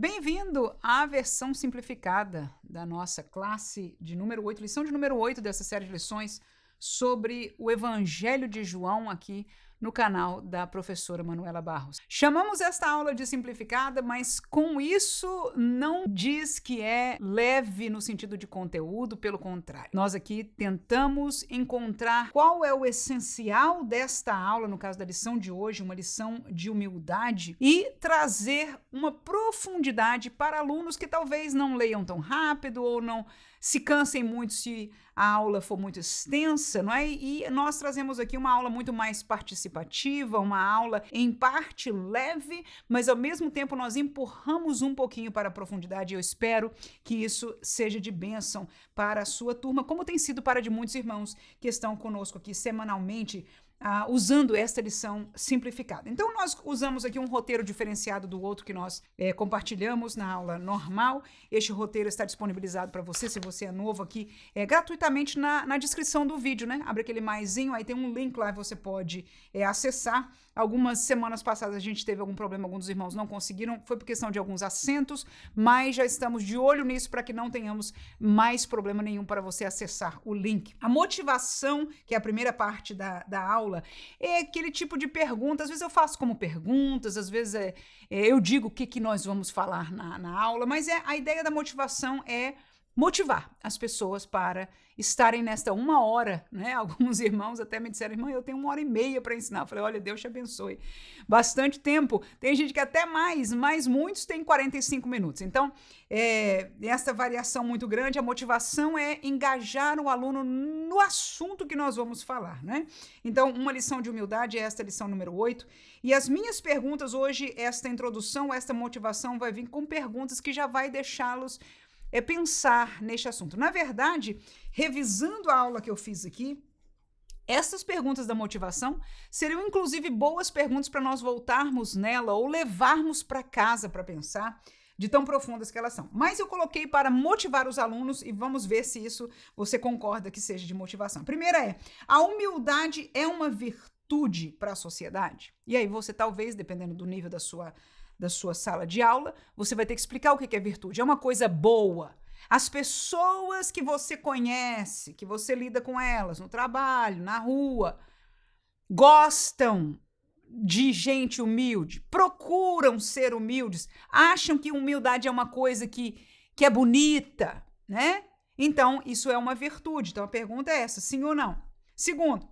Bem-vindo à versão simplificada da nossa classe de número 8, lição de número 8 dessa série de lições sobre o Evangelho de João aqui no canal da professora Manuela Barros. Chamamos esta aula de simplificada, mas com isso não diz que é leve no sentido de conteúdo, pelo contrário. Nós aqui tentamos encontrar qual é o essencial desta aula, no caso da lição de hoje, uma lição de humildade, e trazer uma profundidade para alunos que talvez não leiam tão rápido ou não se cansem muito se a aula for muito extensa, não é? E nós trazemos aqui uma aula muito mais participativa, uma aula em parte leve, mas ao mesmo tempo nós empurramos um pouquinho para a profundidade. Eu espero que isso seja de bênção para a sua turma, como tem sido para de muitos irmãos que estão conosco aqui semanalmente, usando esta lição simplificada. Então, nós usamos aqui um roteiro diferenciado do outro que nós compartilhamos na aula normal. Este roteiro está disponibilizado para você, se você é novo aqui, gratuitamente na descrição do vídeo, né? Abre aquele maisinho, aí tem um link lá e você pode acessar. Algumas semanas passadas a gente teve algum problema, alguns dos irmãos não conseguiram, foi por questão de alguns acentos, mas já estamos de olho nisso para que não tenhamos mais problema nenhum para você acessar o link. A motivação, que é a primeira parte da aula, é aquele tipo de pergunta. Às vezes eu faço como perguntas, às vezes eu digo o que nós vamos falar na aula, mas a ideia da motivação é motivar as pessoas para estarem nesta 1 hora, né? Alguns irmãos até me disseram, irmã, eu tenho 1h30 para ensinar. Eu falei, olha, Deus te abençoe. Bastante tempo. Tem gente que até mais, mas muitos têm 45 minutos. Então, essa variação muito grande, a motivação é engajar o aluno no assunto que nós vamos falar, né? Então, uma lição de humildade é esta lição número 8. E as minhas perguntas hoje, esta introdução, esta motivação vai vir com perguntas que já vai deixá-los pensar neste assunto. Na verdade, revisando a aula que eu fiz aqui, essas perguntas da motivação seriam inclusive boas perguntas para nós voltarmos nela ou levarmos para casa para pensar, de tão profundas que elas são. Mas eu coloquei para motivar os alunos e vamos ver se isso você concorda que seja de motivação. A primeira a humildade é uma virtude para a sociedade? E aí você talvez, dependendo do nível da sua sala de aula, você vai ter que explicar o que é virtude. É uma coisa boa. As pessoas que você conhece, que você lida com elas no trabalho, na rua, gostam de gente humilde, procuram ser humildes, acham que humildade é uma coisa que é bonita, né? Então, isso é uma virtude. Então, a pergunta é essa, sim ou não? Segundo,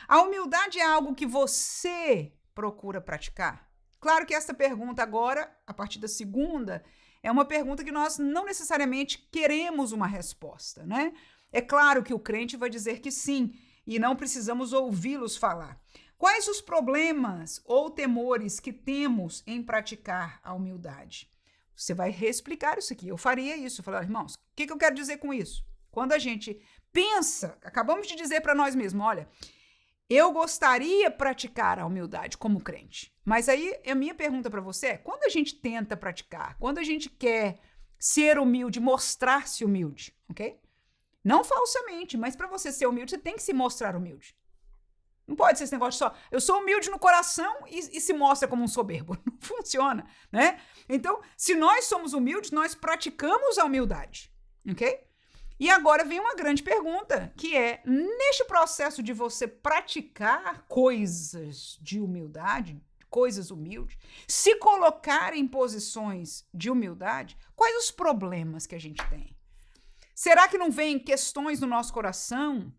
a humildade é algo que você procura praticar? Claro que essa pergunta agora, a partir da segunda, é uma pergunta que nós não necessariamente queremos uma resposta, né? É claro que o crente vai dizer que sim, e não precisamos ouvi-los falar. Quais os problemas ou temores que temos em praticar a humildade? Você vai reexplicar isso aqui. Eu faria isso. Eu falar, irmãos, o que eu quero dizer com isso? Quando a gente pensa, acabamos de dizer para nós mesmos, olha, eu gostaria de praticar a humildade como crente. Mas aí a minha pergunta para você é, quando a gente tenta praticar, quando a gente quer ser humilde, mostrar-se humilde, ok? Não falsamente, mas para você ser humilde, você tem que se mostrar humilde. Não pode ser esse negócio só, eu sou humilde no coração e se mostra como um soberbo. Não funciona, né? Então, se nós somos humildes, nós praticamos a humildade, ok? E agora vem uma grande pergunta, que é, neste processo de você praticar coisas de humildade, coisas humildes, se colocar em posições de humildade, quais os problemas que a gente tem? Será que não vem questões no nosso coração?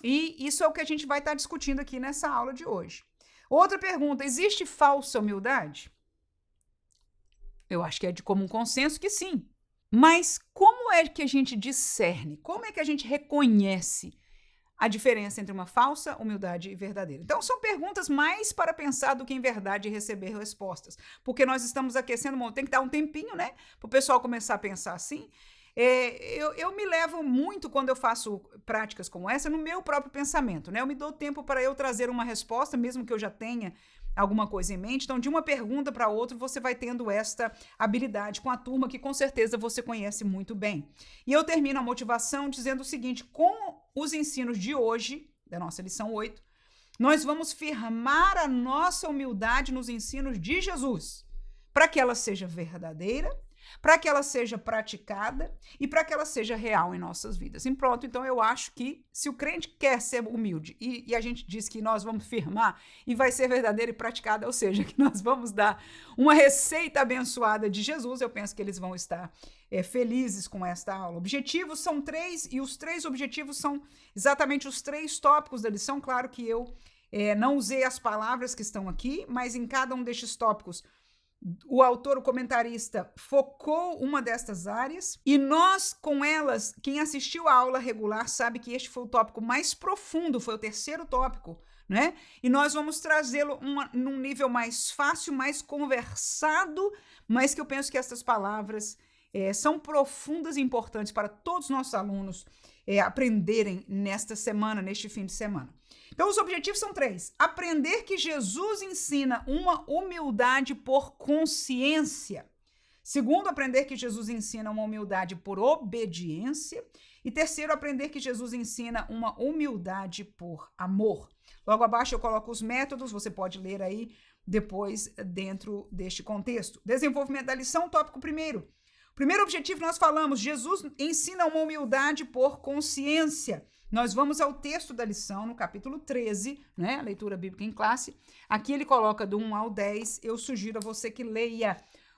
E isso é o que a gente vai estar discutindo aqui nessa aula de hoje. Outra pergunta, existe falsa humildade? Eu acho que é de comum consenso que sim. Mas como é que a gente discerne? Como é que a gente reconhece a diferença entre uma falsa humildade e verdadeira? Então, são perguntas mais para pensar do que, em verdade, receber respostas. Porque nós estamos aquecendo, tem que dar um tempinho, né? Para o pessoal começar a pensar assim. Eu me levo muito, quando eu faço práticas como essa, no meu próprio pensamento, né? Eu me dou tempo para eu trazer uma resposta, mesmo que eu já tenha alguma coisa em mente. Então, de uma pergunta para outra, você vai tendo esta habilidade com a turma que com certeza você conhece muito bem. E eu termino a motivação dizendo o seguinte, com os ensinos de hoje, da nossa lição 8, nós vamos firmar a nossa humildade nos ensinos de Jesus. para que ela seja verdadeira, para que ela seja praticada e para que ela seja real em nossas vidas. E pronto, então eu acho que se o crente quer ser humilde e a gente diz que nós vamos firmar e vai ser verdadeira e praticada, ou seja, que nós vamos dar uma receita abençoada de Jesus, eu penso que eles vão estar felizes com esta aula. Objetivos são 3 e os 3 objetivos são exatamente os 3 tópicos da lição. Claro que eu não usei as palavras que estão aqui, mas em cada um destes tópicos o autor, o comentarista, focou uma destas áreas e nós, com elas, quem assistiu à aula regular sabe que este foi o tópico mais profundo, foi o 3º tópico, né? E nós vamos trazê-lo num nível mais fácil, mais conversado, mas que eu penso que essas palavras são profundas e importantes para todos os nossos alunos aprenderem nesta semana, neste fim de semana. Então, os objetivos são 3. Aprender que Jesus ensina uma humildade por consciência. 2, aprender que Jesus ensina uma humildade por obediência. E 3, aprender que Jesus ensina uma humildade por amor. Logo abaixo eu coloco os métodos, você pode ler aí depois dentro deste contexto. Desenvolvimento da lição, tópico 1º. Primeiro objetivo nós falamos, Jesus ensina uma humildade por consciência. Nós vamos ao texto da lição, no capítulo 13, né? Leitura bíblica em classe. Aqui ele coloca do 1 ao 10. Eu sugiro a você que leia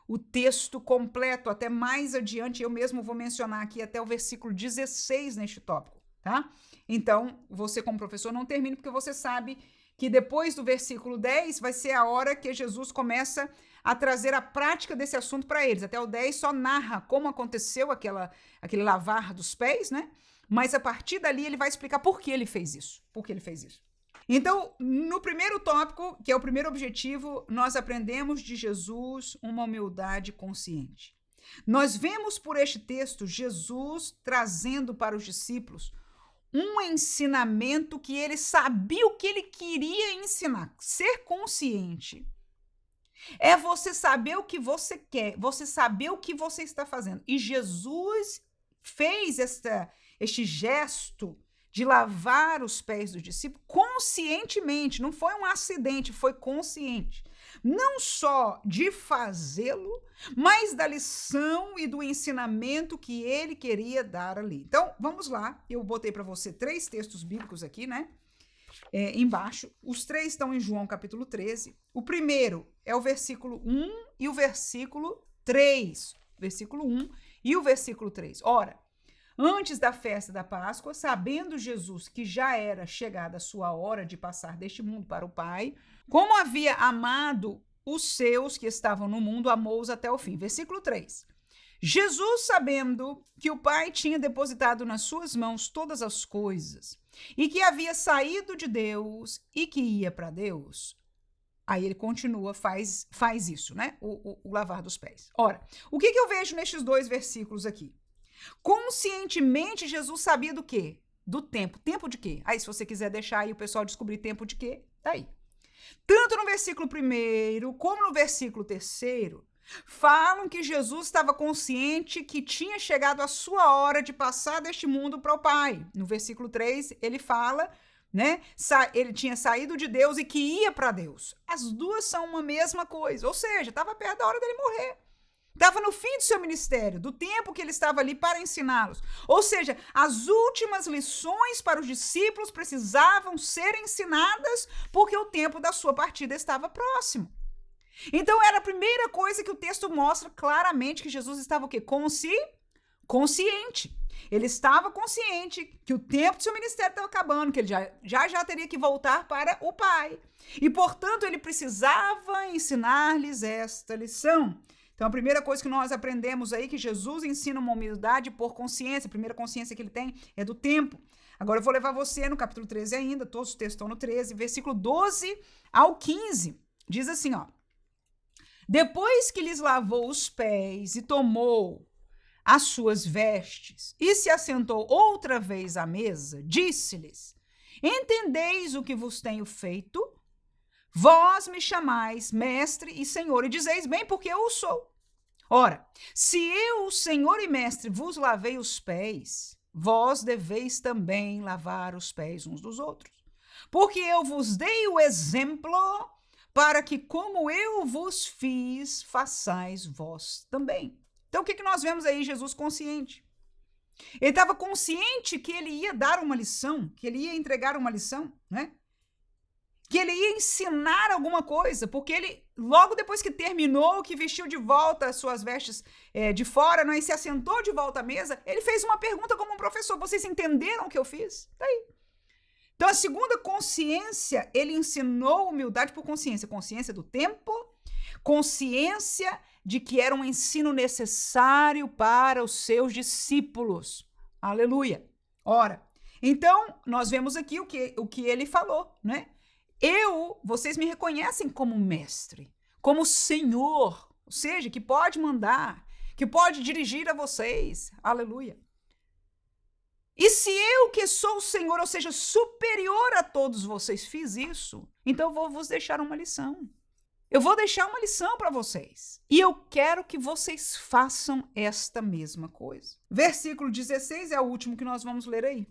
o texto completo, até mais adiante. Eu mesmo vou mencionar aqui até o versículo 16 neste tópico, tá? Então, você como professor não termine, porque você sabe que depois do versículo 10 vai ser a hora que Jesus começa a trazer a prática desse assunto para eles. Até o 10 só narra como aconteceu aquele lavar dos pés, né? Mas a partir dali ele vai explicar por que ele fez isso. Então, no primeiro tópico, que é o primeiro objetivo, nós aprendemos de Jesus uma humildade consciente. Nós vemos por este texto Jesus trazendo para os discípulos um ensinamento que ele sabia o que ele queria ensinar. Ser consciente é você saber o que você quer, você saber o que você está fazendo. E Jesus fez este gesto de lavar os pés dos discípulos conscientemente, não foi um acidente, foi consciente. Não só de fazê-lo, mas da lição e do ensinamento que ele queria dar ali. Então, vamos lá, eu botei para você 3 textos bíblicos aqui, né? Embaixo. Os 3 estão em João capítulo 13. O primeiro é o versículo 1 e o versículo 3. Versículo 1 e o versículo 3. Ora, antes da festa da Páscoa, sabendo Jesus que já era chegada a sua hora de passar deste mundo para o Pai, como havia amado os seus que estavam no mundo, amou-os até o fim. Versículo 3. Jesus, sabendo que o Pai tinha depositado nas suas mãos todas as coisas e que havia saído de Deus e que ia para Deus, aí ele continua, faz isso, né? O lavar dos pés. Ora, o que eu vejo nestes 2 versículos aqui? Conscientemente, Jesus sabia do quê? Do tempo. Tempo de quê? Aí, se você quiser deixar aí o pessoal descobrir tempo de quê, tá aí. Tanto no versículo 1 como no versículo 3, falam que Jesus estava consciente que tinha chegado a sua hora de passar deste mundo para o Pai. No versículo 3, ele fala, né? Ele tinha saído de Deus e que ia para Deus. As duas são uma mesma coisa, ou seja, estava perto da hora dele morrer. Estava no fim do seu ministério, do tempo que ele estava ali para ensiná-los. Ou seja, as últimas lições para os discípulos precisavam ser ensinadas porque o tempo da sua partida estava próximo. Então, era a primeira coisa que o texto mostra claramente que Jesus estava o quê? Consciente. Ele estava consciente que o tempo do seu ministério estava acabando, que ele já teria que voltar para o Pai. E, portanto, ele precisava ensinar-lhes esta lição. Então, a primeira coisa que nós aprendemos aí, que Jesus ensina uma humildade por consciência. A primeira consciência que ele tem é do tempo. Agora, eu vou levar você no capítulo 13 ainda, todos os textos estão no 13, versículo 12 ao 15. Diz assim, ó. Depois que lhes lavou os pés e tomou as suas vestes e se assentou outra vez à mesa, disse-lhes, entendeis o que vos tenho feito? Vós me chamais mestre e senhor, e dizeis bem, porque eu o sou. Ora, se eu, senhor e mestre, vos lavei os pés, vós deveis também lavar os pés uns dos outros. Porque eu vos dei o exemplo para que, como eu vos fiz, façais vós também. Então, o que nós vemos aí? Jesus consciente. Ele estava consciente que ele ia dar uma lição, que ele ia entregar uma lição, né? Que ele ia ensinar alguma coisa, porque ele, logo depois que terminou, que vestiu de volta as suas vestes de fora, né, e se assentou de volta à mesa, ele fez uma pergunta como um professor: vocês entenderam o que eu fiz? Tá aí. Então, a segunda consciência, ele ensinou humildade por consciência. Consciência do tempo, consciência de que era um ensino necessário para os seus discípulos. Aleluia. Ora, então, nós vemos aqui o que ele falou, né? Vocês me reconhecem como mestre, como senhor, ou seja, que pode mandar, que pode dirigir a vocês. Aleluia. E se eu, que sou o Senhor, ou seja, superior a todos vocês, fiz isso, então eu vou vos deixar uma lição. Eu vou deixar uma lição para vocês. E eu quero que vocês façam esta mesma coisa. Versículo 16 é o último que nós vamos ler aí.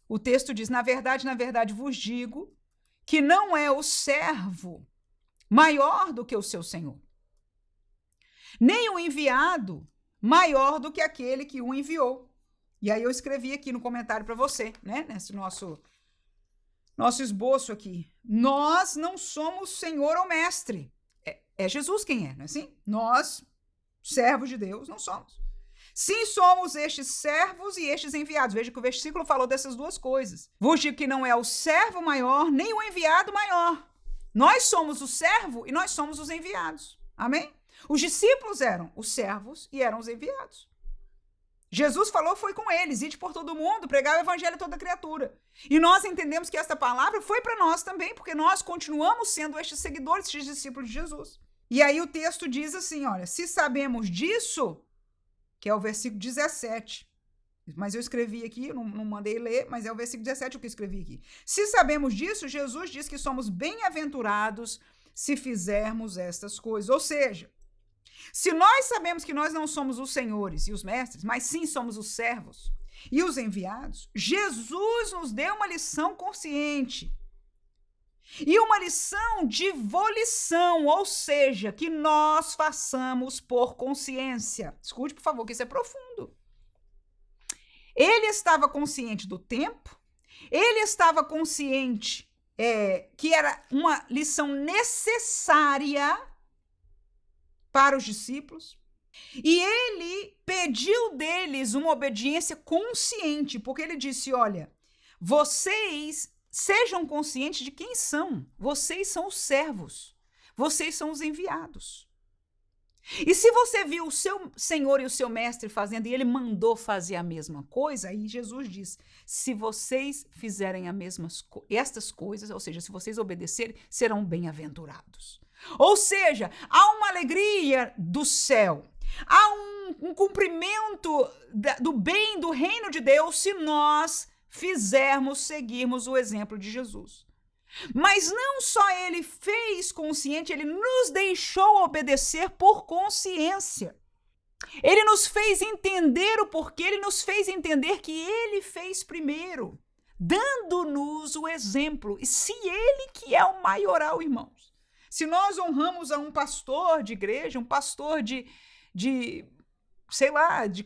O texto diz: na verdade vos digo que não é o servo maior do que o seu senhor, nem o enviado maior do que aquele que o enviou. E aí eu escrevi aqui no comentário para você, né? Nesse nosso esboço aqui. Nós não somos senhor ou mestre. É Jesus quem é, não é assim? Nós, servos de Deus, não somos. Sim, somos estes servos e estes enviados. Veja que o versículo falou dessas duas coisas. Vos digo que não é o servo maior, nem o enviado maior. Nós somos o servo e nós somos os enviados. Amém? Os discípulos eram os servos e eram os enviados. Jesus falou, foi com eles: ide por todo mundo, pregar o evangelho a toda criatura. E nós entendemos que esta palavra foi para nós também, porque nós continuamos sendo estes seguidores, estes discípulos de Jesus. E aí o texto diz assim, olha: se sabemos disso, que é o versículo 17, mas eu escrevi aqui, não mandei ler, mas é o versículo 17 o que eu escrevi aqui. Se sabemos disso, Jesus diz que somos bem-aventurados se fizermos estas coisas. Ou seja, se nós sabemos que nós não somos os senhores e os mestres, mas sim somos os servos e os enviados, Jesus nos deu uma lição consciente e uma lição de volição, ou seja, que nós façamos por consciência. Escute, por favor, que isso é profundo. Ele estava consciente do tempo, ele estava consciente que era uma lição necessária para os discípulos, e ele pediu deles uma obediência consciente, porque ele disse: olha, vocês sejam conscientes de quem são. Vocês são os servos, vocês são os enviados. E se você viu o seu senhor e o seu mestre fazendo e ele mandou fazer a mesma coisa, aí Jesus diz: se vocês fizerem estas coisas, ou seja, se vocês obedecerem, serão bem-aventurados. Ou seja, há uma alegria do céu, há um cumprimento do bem do reino de Deus se nós seguirmos o exemplo de Jesus. Mas não só ele fez consciente, ele nos deixou obedecer por consciência. Ele nos fez entender o porquê, ele nos fez entender que ele fez primeiro, dando-nos o exemplo. E se ele que é o maioral, irmãos, se nós honramos a um pastor de igreja, um pastor de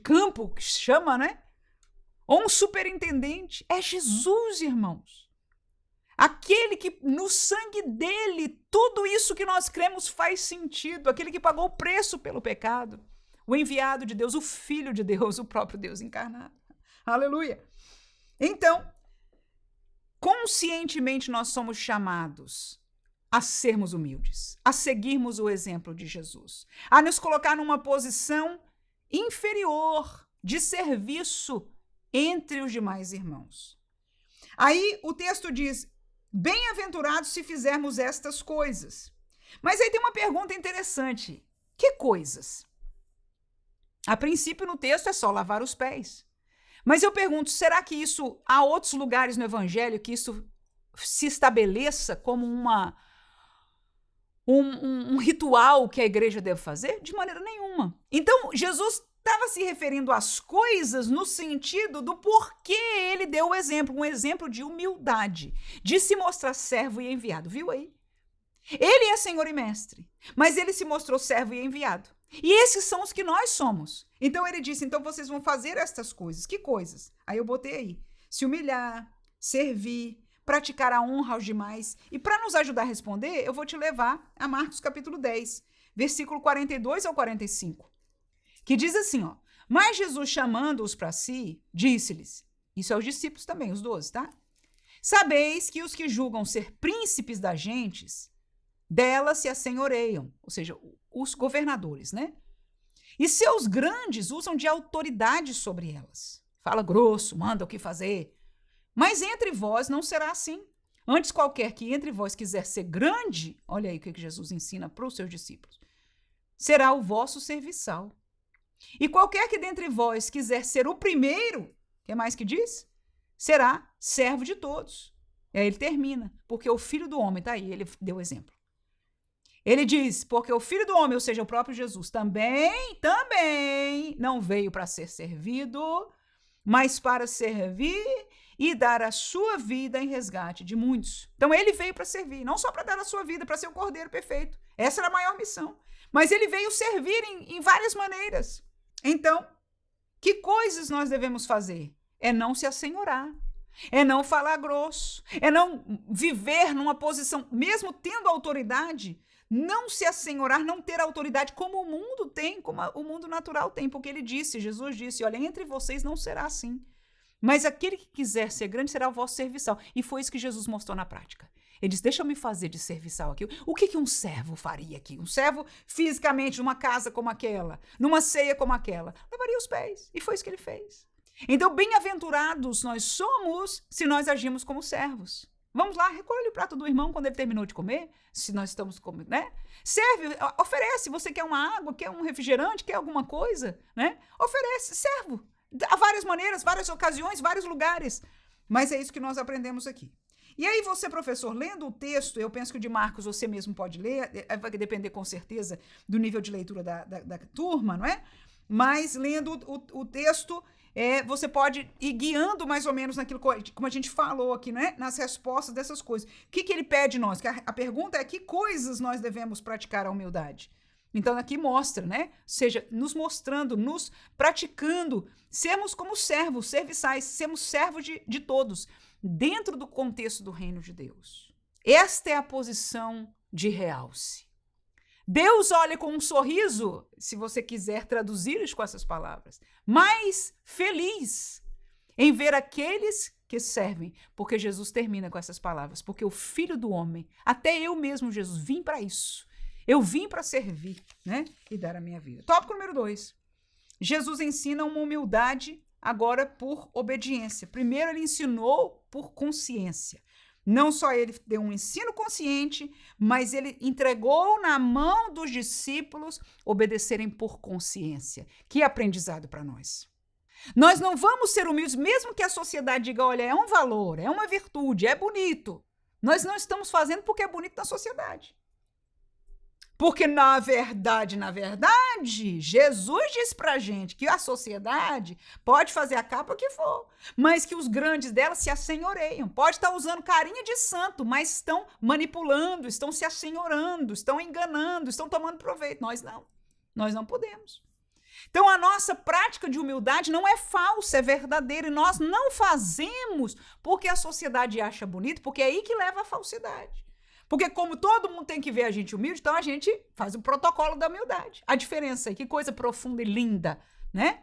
campo, que se chama, né? Ou um superintendente, é Jesus, irmãos. Aquele que no sangue dele, tudo isso que nós cremos faz sentido. Aquele que pagou o preço pelo pecado. O enviado de Deus, o Filho de Deus, o próprio Deus encarnado. Aleluia. Então, conscientemente nós somos chamados a sermos humildes, a seguirmos o exemplo de Jesus, a nos colocar numa posição inferior de serviço entre os demais irmãos. Aí o texto diz: bem-aventurados se fizermos estas coisas. Mas aí tem uma pergunta interessante: que coisas? A princípio no texto é só lavar os pés. Mas eu pergunto, será que isso, há outros lugares no evangelho que isso se estabeleça como um ritual que a igreja deve fazer? De maneira nenhuma. Então, Jesus estava se referindo às coisas no sentido do porquê ele deu o exemplo, um exemplo de humildade, de se mostrar servo e enviado. Viu aí? Ele é Senhor e Mestre, mas ele se mostrou servo e enviado. E esses são os que nós somos. Então ele disse, então vocês vão fazer estas coisas. Que coisas? Aí eu botei aí, se humilhar, servir, praticar a honra aos demais. E para nos ajudar a responder, eu vou te levar a Marcos capítulo 10, versículo 42 ao 45, que diz assim, ó, mas Jesus chamando-os para si, disse-lhes, isso é os discípulos também, os 12, tá? Sabeis que os que julgam ser príncipes das gentes, delas se assenhoreiam, ou seja, os governadores, né? E seus grandes usam de autoridade sobre elas. Fala grosso, manda o que fazer. Mas entre vós não será assim. Antes, qualquer que entre vós quiser ser grande, olha aí o que Jesus ensina para os seus discípulos, será o vosso serviçal. E qualquer que dentre vós quiser ser o primeiro, o que mais que diz? Será servo de todos. E aí ele termina, porque o Filho do Homem, tá aí, ele deu exemplo. Ele diz, porque o Filho do Homem, ou seja, o próprio Jesus, também não veio para ser servido, mas para servir e dar a sua vida em resgate de muitos. Então ele veio para servir, não só para dar a sua vida, para ser o Cordeiro perfeito. Essa era a maior missão. Mas ele veio servir em várias maneiras. Então, que coisas nós devemos fazer? É não se assenhorar, é não falar grosso, é não viver numa posição, mesmo tendo autoridade, não se assenhorar, não ter autoridade como o mundo tem, como o mundo natural tem, porque ele disse, Jesus disse, olha, entre vocês não será assim, mas aquele que quiser ser grande será o vosso serviçal, e foi isso que Jesus mostrou na prática. Ele disse, deixa eu me fazer de serviçal aqui. O que um servo faria aqui? Um servo, fisicamente, numa casa como aquela, numa ceia como aquela, lavaria os pés, e foi isso que ele fez. Então, bem-aventurados nós somos se nós agimos como servos. Vamos lá, recolhe o prato do irmão quando ele terminou de comer, se nós estamos comendo, né? Serve, oferece, você quer uma água, quer um refrigerante, quer alguma coisa, né? Oferece, servo. Há várias maneiras, várias ocasiões, vários lugares. Mas é isso que nós aprendemos aqui. E aí você, professor, lendo o texto, eu penso que o de Marcos você mesmo pode ler, vai depender com certeza do nível de leitura da turma, não é? Mas lendo o texto, você pode ir guiando mais ou menos naquilo, como a gente falou aqui, né? Nas respostas dessas coisas. O que ele pede de nós? A pergunta é que coisas nós devemos praticar a humildade? Então, aqui mostra, né? Ou seja, nos mostrando, nos praticando, sermos como servos, serviçais, sermos servos de todos, dentro do contexto do reino de Deus. Esta é a posição de realce. Deus olha com um sorriso, se você quiser traduzir-os com essas palavras, mais feliz em ver aqueles que servem, porque Jesus termina com essas palavras, porque o Filho do Homem, até eu mesmo, Jesus, vim para isso. Eu vim para servir, né? E dar a minha vida. Tópico número 2. Jesus ensina uma humildade agora por obediência. Primeiro ele ensinou por consciência. Não só ele deu um ensino consciente, mas ele entregou na mão dos discípulos obedecerem por consciência. Que aprendizado para nós. Nós não vamos ser humildes, mesmo que a sociedade diga, olha, é um valor, é uma virtude, é bonito. Nós não estamos fazendo porque é bonito na sociedade. Porque, na verdade, Jesus diz pra gente que a sociedade pode fazer a capa que for, mas que os grandes dela se assenhoreiam. Pode estar usando carinha de santo, mas estão manipulando, estão se assenhorando, estão enganando, estão tomando proveito. Nós não podemos. Então, a nossa prática de humildade não é falsa, é verdadeira, e nós não fazemos porque a sociedade acha bonito, porque é aí que leva a falsidade. Porque como todo mundo tem que ver a gente humilde, então a gente faz o protocolo da humildade. A diferença aí, que coisa profunda e linda, né?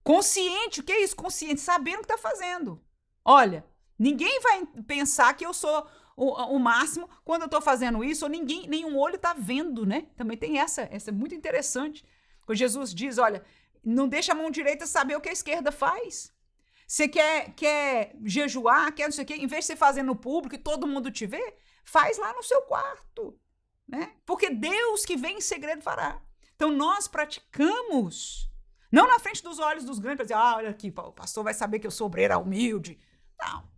Consciente, o que é isso? Consciente, sabendo o que está fazendo. Olha, ninguém vai pensar que eu sou o máximo quando eu estou fazendo isso, ou nenhum olho está vendo, né? Também tem essa é muito interessante. Quando Jesus diz, olha, não deixa a mão direita saber o que a esquerda faz. Você quer jejuar, quer não sei o quê, em vez de você fazer no público e todo mundo te vê, faz lá no seu quarto, né? Porque Deus que vem em segredo fará. Então nós praticamos, não na frente dos olhos dos grandes, para dizer, olha aqui, o pastor vai saber que eu sou obreira humilde. Não.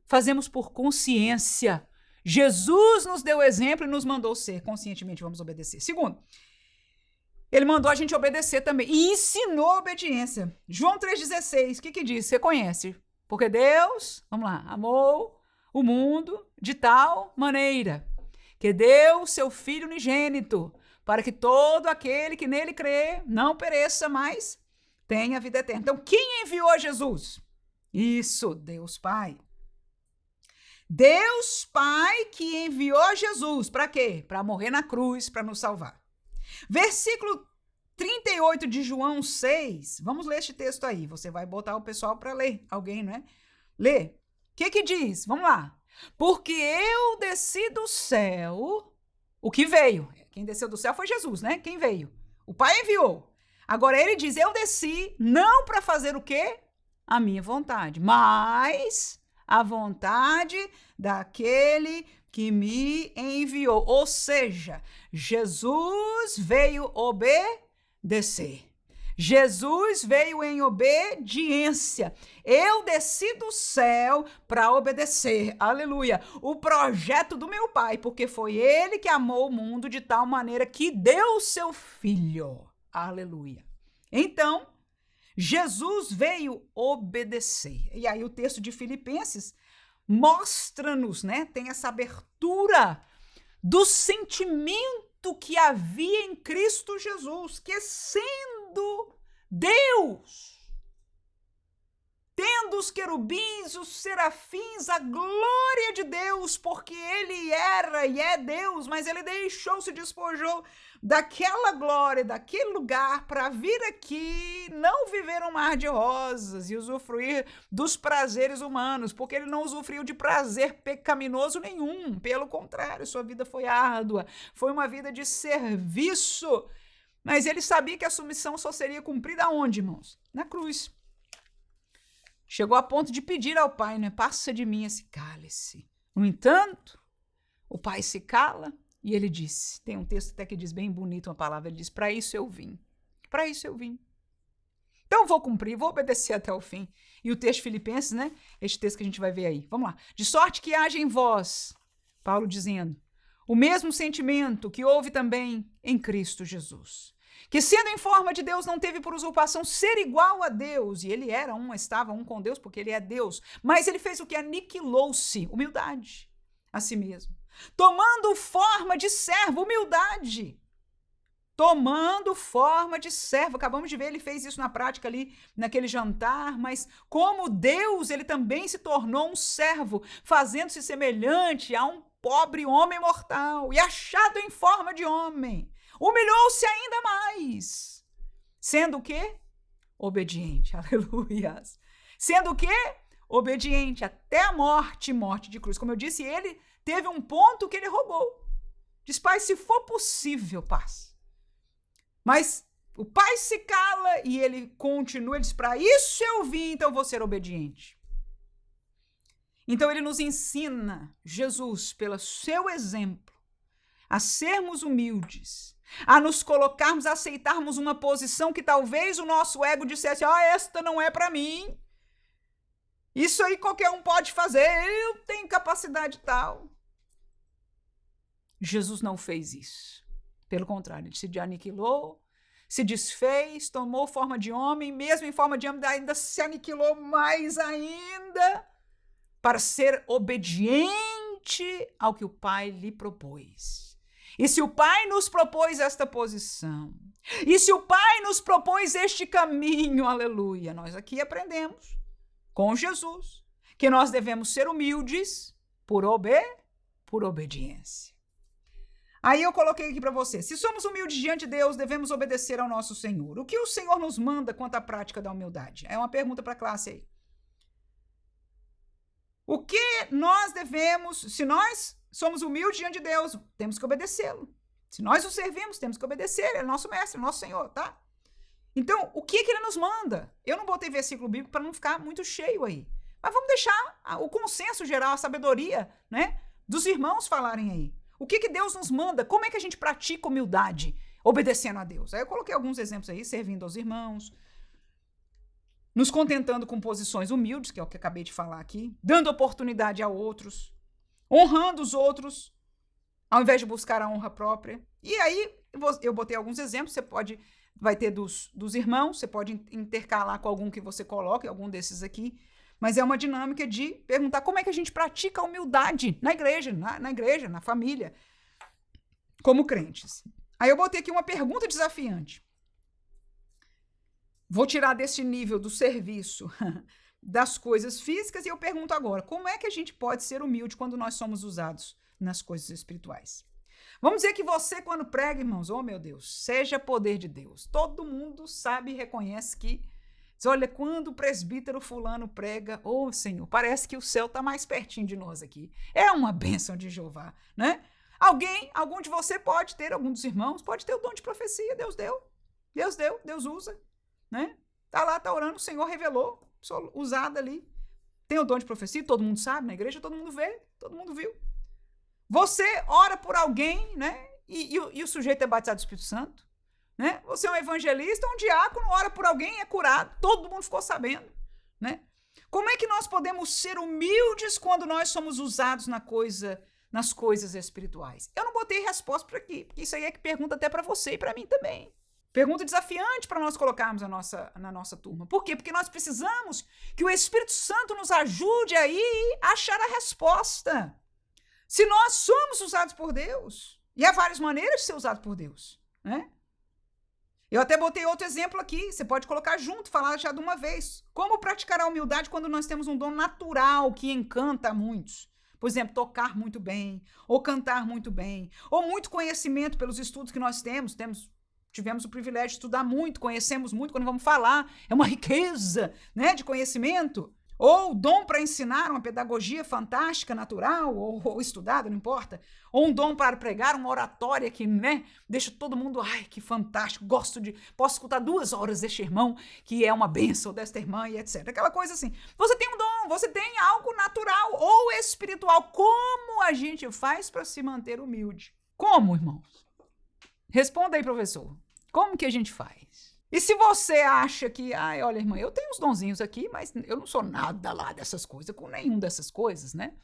Fazemos por consciência. Jesus nos deu exemplo e nos mandou ser. Conscientemente vamos obedecer. Segundo, ele mandou a gente obedecer também. E ensinou a obediência. João 3,16, o que diz? Você conhece. Porque Deus, vamos lá, amou o mundo de tal maneira que deu seu Filho unigênito, para que todo aquele que nele crê não pereça, mas tenha vida eterna. Então, quem enviou Jesus? Isso, Deus Pai. Deus Pai que enviou Jesus. Para quê? Para morrer na cruz, para nos salvar. Versículo 38 de João 6. Vamos ler este texto aí. Você vai botar o pessoal para ler. Alguém, não é? Lê. O que diz? Vamos lá. Porque eu desci do céu. O que veio? Quem desceu do céu foi Jesus, né? Quem veio? O Pai enviou. Agora ele diz, eu desci não para fazer o quê? A minha vontade, mas a vontade daquele que me enviou. Ou seja, Jesus veio obedecer. Jesus veio em obediência. Eu desci do céu para obedecer. Aleluia. O projeto do meu Pai, porque foi ele que amou o mundo de tal maneira que deu o seu Filho. Aleluia. Então, Jesus veio obedecer. E aí o texto de Filipenses mostra-nos, né? Tem essa abertura do sentimento que havia em Cristo Jesus, que sendo Deus, tendo os querubins, os serafins, a glória de Deus, porque ele era e é Deus, mas ele se despojou daquela glória, daquele lugar, para vir aqui, não viver um mar de rosas e usufruir dos prazeres humanos, porque ele não usufruiu de prazer pecaminoso nenhum, pelo contrário, sua vida foi árdua, foi uma vida de serviço, mas ele sabia que a submissão só seria cumprida onde, irmãos? Na cruz. Chegou a ponto de pedir ao Pai, né? Passa de mim esse cálice. No entanto, o Pai se cala e ele disse, tem um texto até que diz bem bonito uma palavra, ele diz, para isso eu vim. Para isso eu vim. Então vou cumprir, vou obedecer até o fim. E o texto de Filipenses, né? Este texto que a gente vai ver aí. Vamos lá. De sorte que haja em vós, Paulo dizendo, o mesmo sentimento que houve também em Cristo Jesus. Que sendo em forma de Deus, não teve por usurpação ser igual a Deus. E ele estava um com Deus, porque ele é Deus. Mas ele fez o que? Aniquilou-se, humildade, a si mesmo. Tomando forma de servo, humildade. Tomando forma de servo. Acabamos de ver, ele fez isso na prática ali, naquele jantar. Mas como Deus, ele também se tornou um servo, fazendo-se semelhante a um pobre homem mortal. E achado em forma de homem. Humilhou-se ainda mais. Sendo o quê? Obediente. Aleluias. Sendo o quê? Obediente até a morte de cruz. Como eu disse, ele teve um ponto que ele rogou. Diz, Pai, se for possível, paz. Mas o Pai se cala e ele continua, ele diz, para isso eu vim, então eu vou ser obediente. Então ele nos ensina, Jesus, pelo seu exemplo, a sermos humildes, a nos colocarmos, a aceitarmos uma posição que talvez o nosso ego dissesse, esta não é para mim. Isso aí qualquer um pode fazer, eu tenho capacidade tal. Jesus não fez isso. Pelo contrário, ele se aniquilou, se desfez, tomou forma de homem, mesmo em forma de homem ainda se aniquilou mais ainda para ser obediente ao que o Pai lhe propôs. E se o Pai nos propôs esta posição, e se o Pai nos propôs este caminho, aleluia, nós aqui aprendemos com Jesus que nós devemos ser humildes por obediência. Aí eu coloquei aqui para você, se somos humildes diante de Deus, devemos obedecer ao nosso Senhor. O que o Senhor nos manda quanto à prática da humildade? É uma pergunta para a classe aí. O que nós devemos, se nós somos humildes diante de Deus, temos que obedecê-lo. Se nós o servimos, temos que obedecer, ele é nosso mestre, nosso Senhor, tá? Então, o que ele nos manda? Eu não botei versículo bíblico para não ficar muito cheio aí. Mas vamos deixar o consenso geral, a sabedoria, né, dos irmãos falarem aí. O que Deus nos manda? Como é que a gente pratica humildade? Obedecendo a Deus. Aí eu coloquei alguns exemplos aí, servindo aos irmãos, nos contentando com posições humildes, que é o que acabei de falar aqui, dando oportunidade a outros, honrando os outros, ao invés de buscar a honra própria. E aí, eu botei alguns exemplos, vai ter dos irmãos, você pode intercalar com algum que você coloque, algum desses aqui, mas é uma dinâmica de perguntar como é que a gente pratica a humildade na igreja, na família. como crentes. Aí eu botei aqui uma pergunta desafiante. Vou tirar desse nível do serviço das coisas físicas e eu pergunto agora, como é que a gente pode ser humilde quando nós somos usados nas coisas espirituais? Vamos dizer que você, quando prega, irmãos, oh meu Deus, seja poder de Deus. Todo mundo sabe e reconhece que, olha, quando o presbítero fulano prega, oh Senhor, parece que o céu está mais pertinho de nós aqui. É uma bênção de Jeová, né? Algum de você pode ter, algum dos irmãos, pode ter o dom de profecia, Deus deu, Deus usa, né? Tá lá, tá orando, o Senhor revelou, usado ali. Tem o dom de profecia, todo mundo sabe, na igreja todo mundo vê, todo mundo viu. Você ora por alguém, né? E o sujeito é batizado do Espírito Santo, né? Você é um evangelista, um diácono, ora por alguém e é curado. Todo mundo ficou sabendo, né? Como é que nós podemos ser humildes quando nós somos usados nas coisas espirituais? Eu não botei resposta para aqui, porque isso aí é que pergunta até para você e para mim também. Pergunta desafiante para nós colocarmos na nossa turma. Por quê? Porque nós precisamos que o Espírito Santo nos ajude aí a achar a resposta. Se nós somos usados por Deus, e há várias maneiras de ser usado por Deus, né? Eu até botei outro exemplo aqui, você pode colocar junto, falar já de uma vez. Como praticar a humildade quando nós temos um dom natural que encanta a muitos? Por exemplo, tocar muito bem, ou cantar muito bem, ou muito conhecimento pelos estudos que nós tivemos o privilégio de estudar muito, conhecemos muito, quando vamos falar, é uma riqueza, né, de conhecimento. Ou dom para ensinar uma pedagogia fantástica, natural, ou estudada, não importa. Ou um dom para pregar uma oratória que, né, deixa todo mundo, ai, que fantástico, posso escutar 2 horas deste irmão, que é uma bênção, desta irmã, e etc. Aquela coisa assim. Você tem um dom, você tem algo natural ou espiritual. Como a gente faz para se manter humilde? Como, irmãos? Responda aí, professor. Como que a gente faz? E se você acha que, olha, irmã, eu tenho uns donzinhos aqui, mas eu não sou nada lá dessas coisas, com nenhum dessas coisas, né?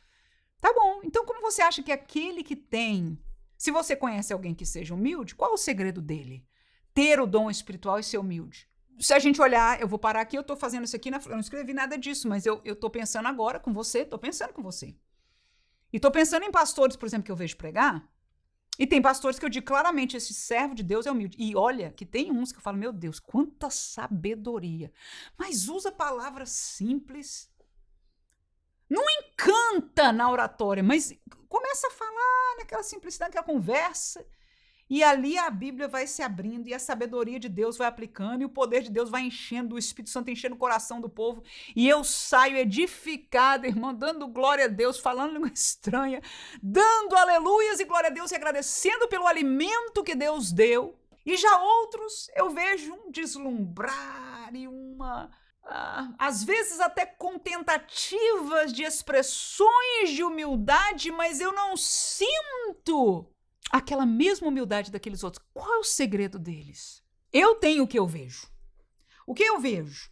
Tá bom, então como você acha que aquele que tem, se você conhece alguém que seja humilde, qual é o segredo dele? Ter o dom espiritual e ser humilde. Se a gente olhar, eu vou parar aqui, eu tô fazendo isso aqui, eu não escrevi nada disso, mas eu tô pensando agora com você, tô pensando com você. E tô pensando em pastores, por exemplo, que eu vejo pregar. E tem pastores que eu digo claramente, esse servo de Deus é humilde. E olha, que tem uns que eu falo, meu Deus, quanta sabedoria. Mas usa palavras simples. Não encanta na oratória, mas começa a falar naquela simplicidade, naquela conversa. E ali a Bíblia vai se abrindo e a sabedoria de Deus vai aplicando e o poder de Deus vai enchendo, o Espírito Santo enchendo o coração do povo. E eu saio edificada, irmão, dando glória a Deus, falando língua estranha, dando aleluias e glória a Deus e agradecendo pelo alimento que Deus deu. E já outros eu vejo um deslumbrar e às vezes até com tentativas de expressões de humildade, mas eu não sinto aquela mesma humildade daqueles outros. Qual é o segredo deles? Eu tenho o que eu vejo. O que eu vejo?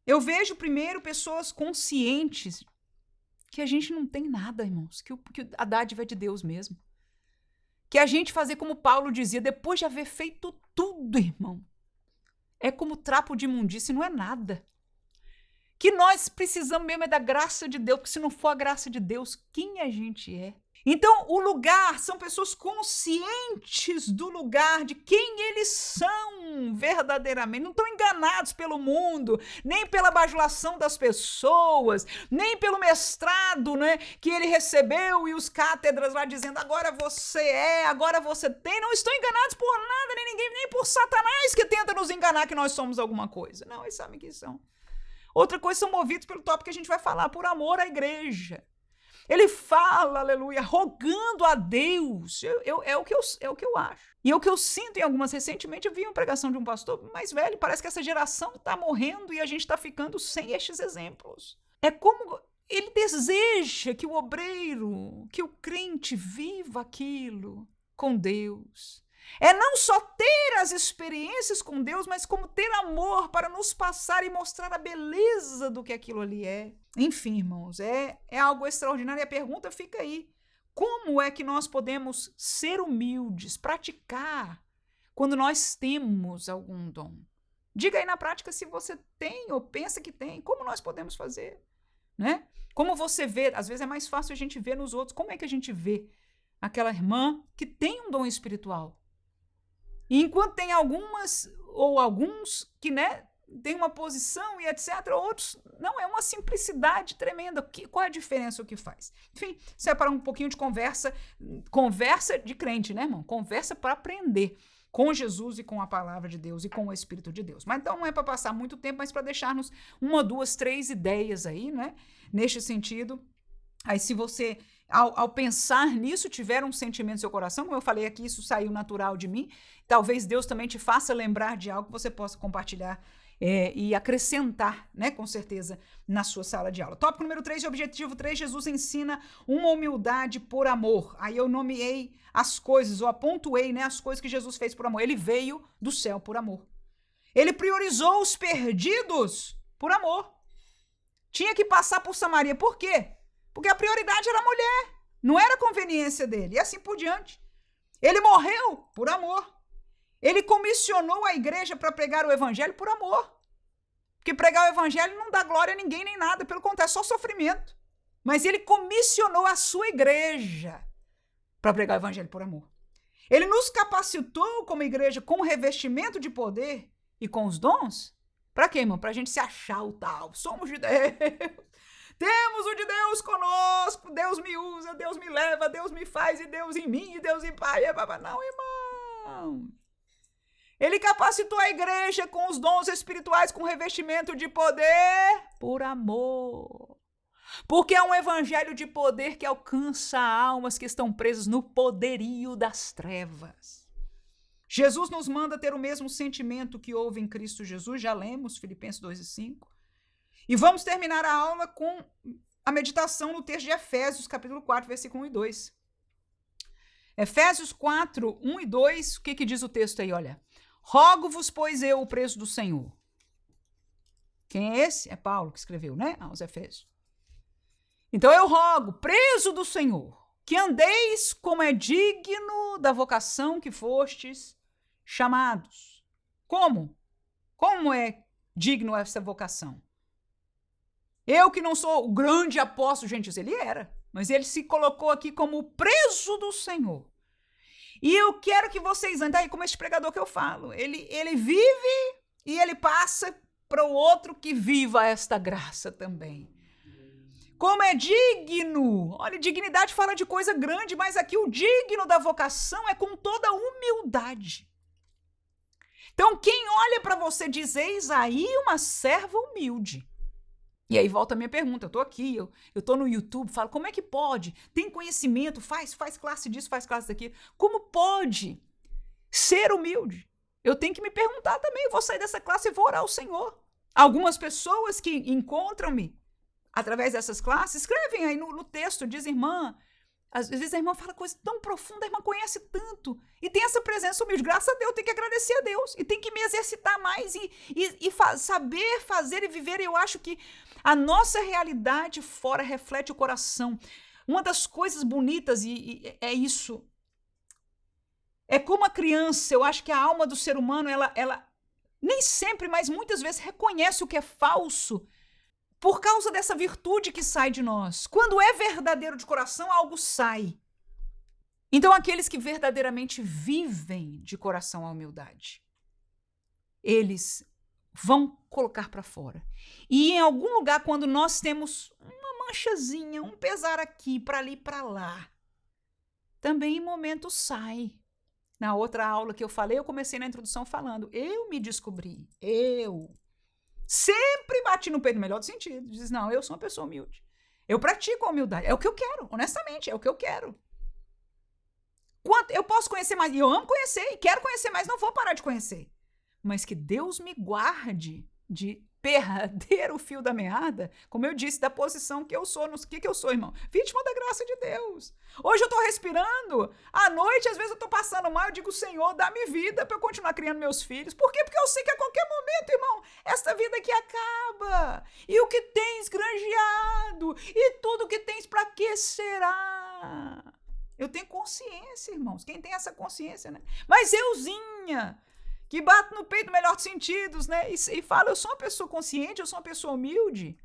Eu vejo primeiro pessoas conscientes que a gente não tem nada, irmãos, que a dádiva é de Deus mesmo. Que a gente fazer como Paulo dizia, depois de haver feito tudo, irmão, é como trapo de imundície, não é nada. Que nós precisamos mesmo é da graça de Deus, porque se não for a graça de Deus, quem a gente é? Então, o lugar, são pessoas conscientes do lugar, de quem eles são verdadeiramente. Não estão enganados pelo mundo, nem pela bajulação das pessoas, nem pelo mestrado, né, que ele recebeu e os cátedras lá dizendo, agora você tem. Não estão enganados por nada, nem ninguém, nem por Satanás que tenta nos enganar que nós somos alguma coisa. Não, eles sabem que são. Outra coisa, são movidos pelo tópico que a gente vai falar, por amor à igreja. Ele fala, aleluia, rogando a Deus. É o que eu acho. E é o que eu sinto em algumas. Recentemente eu vi uma pregação de um pastor mais velho. Parece que essa geração está morrendo e a gente está ficando sem estes exemplos. É como ele deseja que o obreiro, que o crente viva aquilo com Deus. É não só ter as experiências com Deus, mas como ter amor para nos passar e mostrar a beleza do que aquilo ali é. Enfim, irmãos, é algo extraordinário. E a pergunta fica aí. Como é que nós podemos ser humildes, praticar, quando nós temos algum dom? Diga aí na prática se você tem ou pensa que tem. Como nós podemos fazer? Né? Como você vê, às vezes é mais fácil a gente ver nos outros. Como é que a gente vê aquela irmã que tem um dom espiritual. E enquanto tem algumas ou alguns que, tem uma posição e etc, outros não, é uma simplicidade tremenda. Qual é a diferença, o que faz? Enfim, separar um pouquinho de conversa de crente, né, irmão? Conversa para aprender com Jesus e com a palavra de Deus e com o Espírito de Deus. Mas então não é para passar muito tempo, mas para deixar-nos 1, 2, 3 ideias aí, né, neste sentido. Aí se você, ao pensar nisso, tiver um sentimento no seu coração, como eu falei aqui, isso saiu natural de mim, talvez Deus também te faça lembrar de algo que você possa compartilhar e acrescentar, né, com certeza, na sua sala de aula. Tópico número 3, objetivo 3, Jesus ensina uma humildade por amor. Aí eu nomeei as coisas, ou apontuei, né, as coisas que Jesus fez por amor. Ele veio do céu por amor. Ele priorizou os perdidos por amor. Tinha que passar por Samaria. Por quê? Porque a prioridade era a mulher, não era a conveniência dele, e assim por diante. Ele morreu por amor. Ele comissionou a igreja para pregar o evangelho por amor. Porque pregar o evangelho não dá glória a ninguém nem nada, pelo contrário, é só sofrimento. Mas ele comissionou a sua igreja para pregar o evangelho por amor. Ele nos capacitou como igreja com o revestimento de poder e com os dons. Para quê, irmão? Para a gente se achar o tal. Somos de Deus. Temos o de Deus conosco. Deus me usa, Deus me leva, Deus me faz, e Deus em mim, e Deus em Pai. Não, irmão. Ele capacitou a igreja com os dons espirituais, com revestimento de poder por amor. Porque é um evangelho de poder que alcança almas que estão presas no poderio das trevas. Jesus nos manda ter o mesmo sentimento que houve em Cristo Jesus. Já lemos Filipenses 2:5. E vamos terminar a aula com a meditação no texto de Efésios, capítulo 4, versículo 1 e 2. Efésios 4, 1 e 2, o que diz o texto aí? Olha. Rogo-vos, pois eu, o preço do Senhor. Quem é esse? É Paulo que escreveu, né? Aos Efésios. Então eu rogo, preso do Senhor, que andeis como é digno da vocação que fostes chamados. Como? Como é digno essa vocação? Eu que não sou o grande apóstolo, gente, ele era, mas ele se colocou aqui como preso do Senhor. E eu quero que vocês andem aí como esse pregador que eu falo. Ele vive e ele passa para o outro que viva esta graça também. Como é digno. Olha, dignidade fala de coisa grande, mas aqui o digno da vocação é com toda humildade. Então, quem olha para você diz, eis aí uma serva humilde. E aí volta a minha pergunta, eu tô aqui, eu tô no YouTube, falo, como é que pode? Tem conhecimento, faz classe disso, faz classe daquilo. Como pode ser humilde? Eu tenho que me perguntar também, eu vou sair dessa classe e vou orar ao Senhor. Algumas pessoas que encontram-me através dessas classes, escrevem aí no texto, diz, irmã, às vezes a irmã fala coisa tão profunda, a irmã conhece tanto, e tem essa presença humilde, graças a Deus, tem que agradecer a Deus, e tem que me exercitar mais, saber fazer e viver. Eu acho que a nossa realidade fora reflete o coração. Uma das coisas bonitas, e é isso, é como a criança, eu acho que a alma do ser humano, ela nem sempre, mas muitas vezes reconhece o que é falso, por causa dessa virtude que sai de nós. Quando é verdadeiro de coração, algo sai. Então, aqueles que verdadeiramente vivem de coração a humildade, eles vão colocar para fora. E em algum lugar, quando nós temos uma manchazinha, um pesar aqui, para ali, para lá, também em momentos sai. Na outra aula que eu falei, eu comecei na introdução falando, eu me descobri, eu sempre bati no peito no melhor dos sentidos. Diz, não, eu sou uma pessoa humilde. Eu pratico a humildade. É o que eu quero, honestamente, é o que eu quero. Eu posso conhecer mais, e eu amo conhecer, e quero conhecer mais, não vou parar de conhecer. Mas que Deus me guarde de perder o fio da meada, como eu disse, da posição que eu sou. O que eu sou, irmão? Vítima da graça de Deus. Hoje eu tô respirando, à noite, às vezes eu tô passando mal, eu digo, Senhor, dá-me vida para eu continuar criando meus filhos. Por quê? Porque eu sei que a qualquer momento, irmão, esta vida aqui acaba. E o que tens granjeado, e tudo que tens, para que será? Eu tenho consciência, irmãos. Quem tem essa consciência, né? Mas euzinha, que bate no peito no melhor dos sentidos, né? E fala, eu sou uma pessoa consciente, eu sou uma pessoa humilde.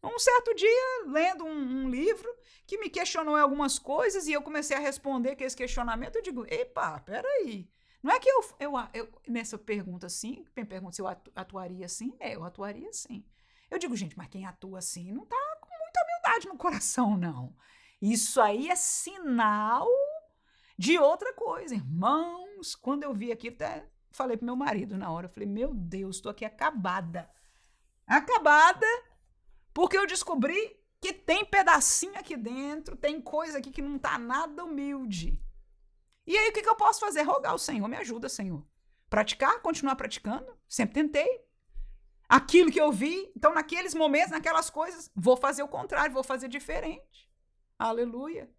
Um certo dia, lendo um livro que me questionou em algumas coisas e eu comecei a responder que esse questionamento, eu digo, epa, peraí. Não é que eu nessa pergunta assim, quem pergunta se eu atuaria assim, eu atuaria assim. Eu digo, gente, mas quem atua assim não tá com muita humildade no coração, não. Isso aí é sinal de outra coisa. Irmãos, quando eu vi aqui, até falei pro meu marido na hora, eu falei, meu Deus, estou aqui acabada. Acabada, porque eu descobri que tem pedacinho aqui dentro, tem coisa aqui que não tá nada humilde. E aí, o que eu posso fazer? Rogar ao Senhor, me ajuda, Senhor. Praticar, continuar praticando, sempre tentei. Aquilo que eu vi, então naqueles momentos, naquelas coisas, vou fazer o contrário, vou fazer diferente. Aleluia,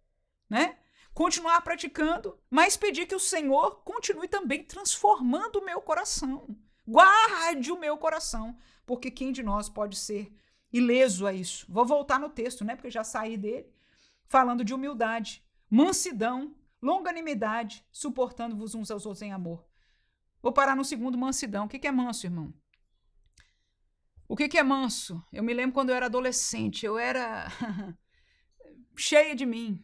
né? Continuar praticando, mas pedir que o Senhor continue também transformando o meu coração. Guarde o meu coração, porque quem de nós pode ser ileso a isso? Vou voltar no texto, né? Porque eu já saí dele, falando de humildade, mansidão, longanimidade, suportando-vos uns aos outros em amor. Vou parar no segundo, mansidão. O que é manso, irmão? O que é manso? Eu me lembro quando eu era adolescente, eu era cheia de mim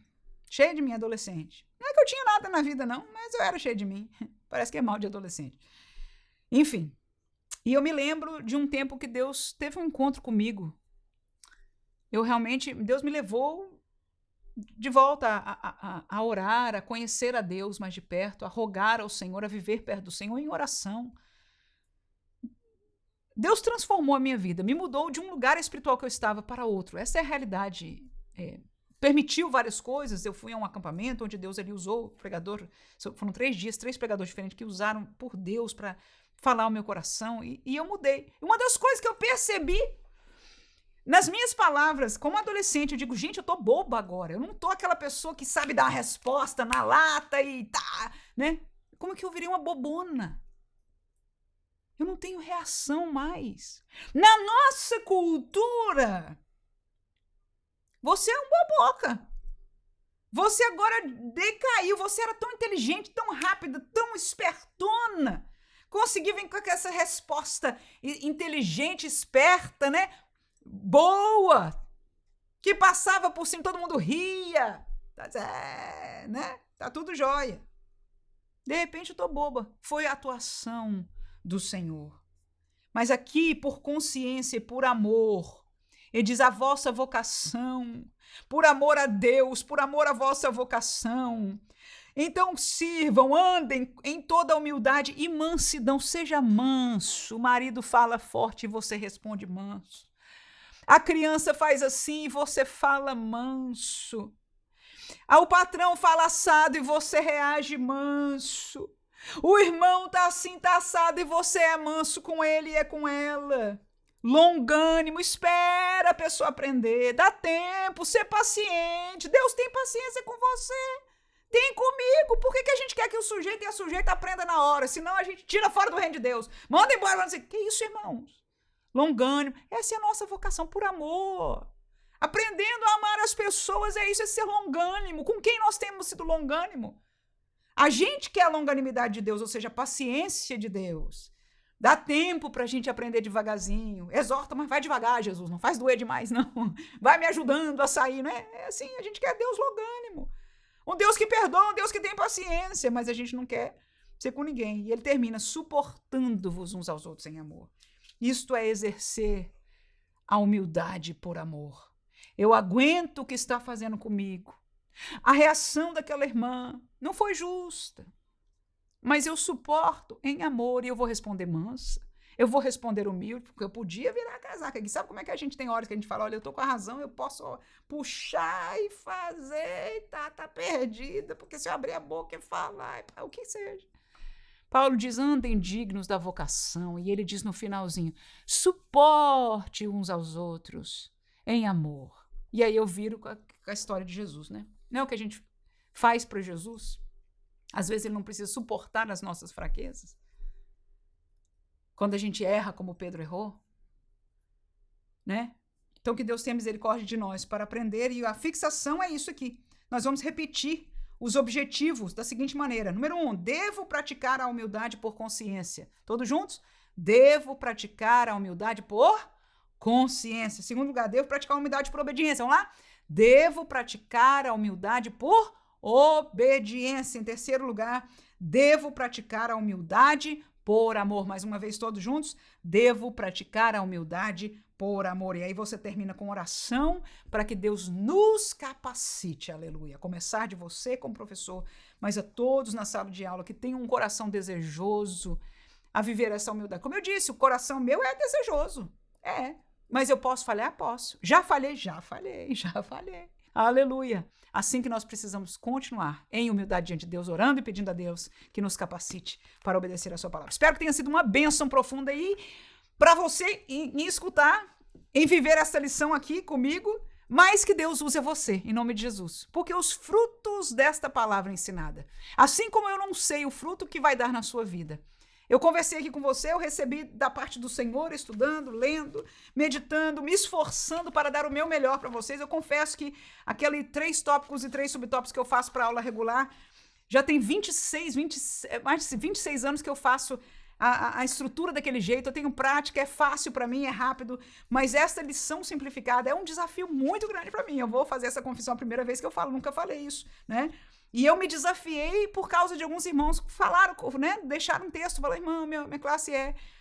adolescente. Não é que eu tinha nada na vida, não, mas eu era cheia de mim. Parece que é mal de adolescente. Enfim, e eu me lembro de um tempo que Deus teve um encontro comigo. Deus me levou de volta a orar, a conhecer a Deus mais de perto, a rogar ao Senhor, a viver perto do Senhor em oração. Deus transformou a minha vida, me mudou de um lugar espiritual que eu estava para outro. Essa é a realidade. Permitiu várias coisas. Eu fui a um acampamento onde Deus ali usou o pregador. Foram 3 dias, 3 pregadores diferentes que usaram por Deus para falar o meu coração. E eu mudei. Uma das coisas que eu percebi nas minhas palavras, como adolescente, eu digo, gente, eu tô boba agora. Eu não tô aquela pessoa que sabe dar a resposta na lata e tá, né? Como que eu virei uma bobona? Eu não tenho reação mais. Na nossa cultura, você é um boboca. Você agora decaiu. Você era tão inteligente, tão rápida, tão espertona. Conseguiu vir com essa resposta inteligente, esperta, né? Boa. Que passava por cima, todo mundo ria. Né? Tá tudo jóia. De repente eu tô boba. Foi a atuação do Senhor. Mas aqui, por consciência e por amor, ele diz a vossa vocação, por amor a Deus, por amor à vossa vocação. Então sirvam, andem em toda humildade e mansidão, seja manso. O marido fala forte e você responde manso. A criança faz assim e você fala manso. O patrão fala assado e você reage manso. O irmão tá assim, tá assado e você é manso com ele e é com ela. Longânimo, espera a pessoa aprender, dá tempo, ser paciente. Deus tem paciência com você, tem comigo. Por que a gente quer que o sujeito e a sujeita aprenda na hora? Senão a gente tira fora do reino de Deus. Manda embora, manda dizer, que isso, irmãos? Longânimo, essa é a nossa vocação por amor. Aprendendo a amar as pessoas, é isso, é ser longânimo. Com quem nós temos sido longânimo? A gente quer a longanimidade de Deus, ou seja, a paciência de Deus. Dá tempo para a gente aprender devagarzinho. Exorta, mas vai devagar, Jesus. Não faz doer demais, não. Vai me ajudando a sair, não é? É assim, a gente quer Deus longânimo. Um Deus que perdoa, um Deus que tem paciência, mas a gente não quer ser com ninguém. E ele termina suportando-vos uns aos outros em amor. Isto é exercer a humildade por amor. Eu aguento o que está fazendo comigo. A reação daquela irmã não foi justa, mas eu suporto em amor e eu vou responder mansa, eu vou responder humilde, porque eu podia virar a casaca aqui. Sabe como é que a gente tem horas que a gente fala, olha, eu tô com a razão, eu posso puxar e fazer, e tá perdida, porque se eu abrir a boca e falar, o que seja. Paulo diz, andem dignos da vocação, e ele diz no finalzinho, suporte uns aos outros em amor. E aí eu viro com a história de Jesus, né? Não é o que a gente faz para Jesus? Às vezes ele não precisa suportar as nossas fraquezas. Quando a gente erra como Pedro errou, né? Então que Deus tenha misericórdia de nós para aprender, e a fixação é isso aqui. Nós vamos repetir os objetivos da seguinte maneira. Número 1, devo praticar a humildade por consciência. Todos juntos? Devo praticar a humildade por consciência. Em segundo lugar, devo praticar a humildade por obediência. Vamos lá? Devo praticar a humildade por obediência. Em terceiro lugar, devo praticar a humildade por amor. Mais uma vez, todos juntos. Devo praticar a humildade por amor. E aí você termina com oração para que Deus nos capacite, aleluia. A começar de você como professor, mas a todos na sala de aula que tenham um coração desejoso a viver essa humildade. Como eu disse, o coração meu é desejoso. Mas eu posso falhar? Posso. Já falhei. Aleluia. Assim que nós precisamos continuar em humildade diante de Deus, orando e pedindo a Deus que nos capacite para obedecer a sua palavra. Espero que tenha sido uma bênção profunda aí para você em escutar, em viver essa lição aqui comigo, mas que Deus use você, em nome de Jesus. Porque os frutos desta palavra ensinada, assim como eu não sei o fruto que vai dar na sua vida, eu conversei aqui com você, eu recebi da parte do Senhor, estudando, lendo, meditando, me esforçando para dar o meu melhor para vocês. Eu confesso que aqueles 3 tópicos e 3 subtópicos que eu faço para aula regular, já tem mais de 26 anos que eu faço a estrutura daquele jeito, eu tenho prática, é fácil para mim, é rápido, mas essa lição simplificada é um desafio muito grande para mim. Eu vou fazer essa confissão a primeira vez que eu falo, nunca falei isso, né? E eu me desafiei por causa de alguns irmãos que falaram, né? Deixaram um texto, falaram, irmão, minha classe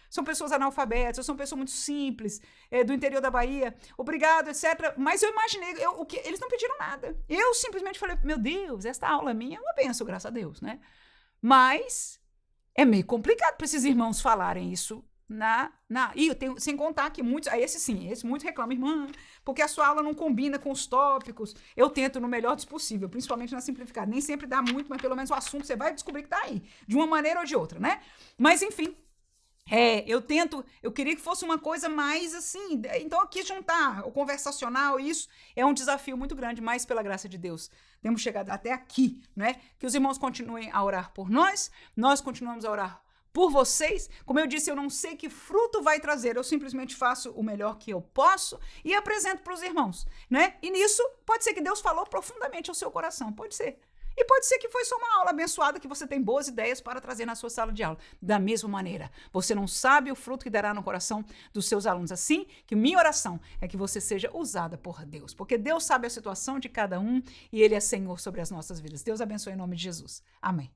são pessoas analfabetas, eu sou uma pessoa muito simples, do interior da Bahia, obrigado, etc. Mas eu imaginei, eles não pediram nada. Eu simplesmente falei, meu Deus, esta aula minha é uma bênção, graças a Deus, né? Mas é meio complicado para esses irmãos falarem isso e eu tenho, sem contar que muitos, esse muito reclama, irmã, porque a sua aula não combina com os tópicos. Eu tento no melhor dos possível, principalmente na simplificada. Nem sempre dá muito, mas pelo menos o assunto você vai descobrir que tá aí, de uma maneira ou de outra, né? Mas enfim, eu queria que fosse uma coisa mais assim, então eu quis juntar o conversacional, isso é um desafio muito grande, mas pela graça de Deus, temos chegado até aqui, né? Que os irmãos continuem a orar por nós continuamos a orar por vocês. Como eu disse, eu não sei que fruto vai trazer, eu simplesmente faço o melhor que eu posso e apresento para os irmãos, né? E nisso, pode ser que Deus falou profundamente ao seu coração, pode ser. E pode ser que foi só uma aula abençoada, que você tem boas ideias para trazer na sua sala de aula. Da mesma maneira, você não sabe o fruto que dará no coração dos seus alunos. Assim que minha oração é que você seja usada por Deus, porque Deus sabe a situação de cada um e Ele é Senhor sobre as nossas vidas. Deus abençoe em nome de Jesus. Amém.